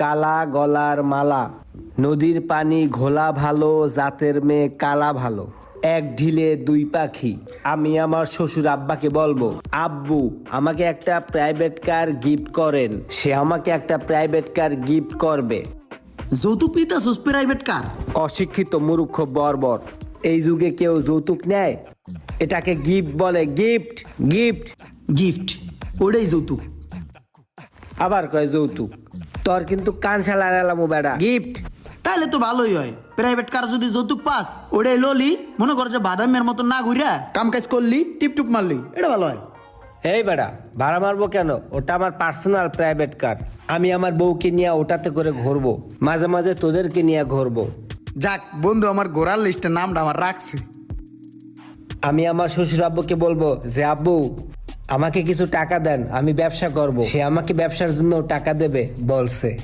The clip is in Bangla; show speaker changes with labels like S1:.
S1: কালা গলার মালা, নদীর পানি ঘোলা ভালো, জাতের মেয়ে কালা ভালো, এক ঢিলে দুই পাখি। আমি আমার শ্বশুর আব্বাকে বলবো, আব্বু আমাকে একটা প্রাইভেট কার গিফট করেন। সে আমাকে একটা প্রাইভেট কার গিফট করবে।
S2: যৌতুক নিতেছস প্রাইভেট কার?
S1: অশিক্ষিত মূর্খ বর্বর, এই যুগে কেউ যৌতুক নেয়? এটাকে গিফট বলে, গিফট গিফট।
S2: গিফট ওটাই যৌতুক।
S1: আবার কয় যৌতুক, তোর কিন্তু কান শালা এলাম বেড়া। গিফট
S2: তাইলে তো ভালোই হয়। প্রাইভেট কার যদি যৌতুক পাস, ওটাই ললি, মনে কর যে বাদামের মতো না ঘুরিয়া কাম কাজ করলি, টিপটুপ মারলি, এটা ভালো হয়।
S1: এই বেড়া, ভাড়া মারবো কেন? ওটা আমার পার্সোনাল প্রাইভেট কার। আমি আমার বউকে নিয়ে ওটাতে করে ঘুরবো, মাঝে মাঝে তোদেরকে নিয়ে ঘুরবো।
S2: যাক বন্ধু, আমার ঘোরার লিস্টে নামটা আমার রাখছে।
S1: আমি আমার শ্বশুর আব্বুকে বলবো যে আব্বু আমাকে কিছু টাকা দেন, আমি ব্যবসা করব। সে আমাকে ব্যবসার জন্য টাকা দেবে বলছে।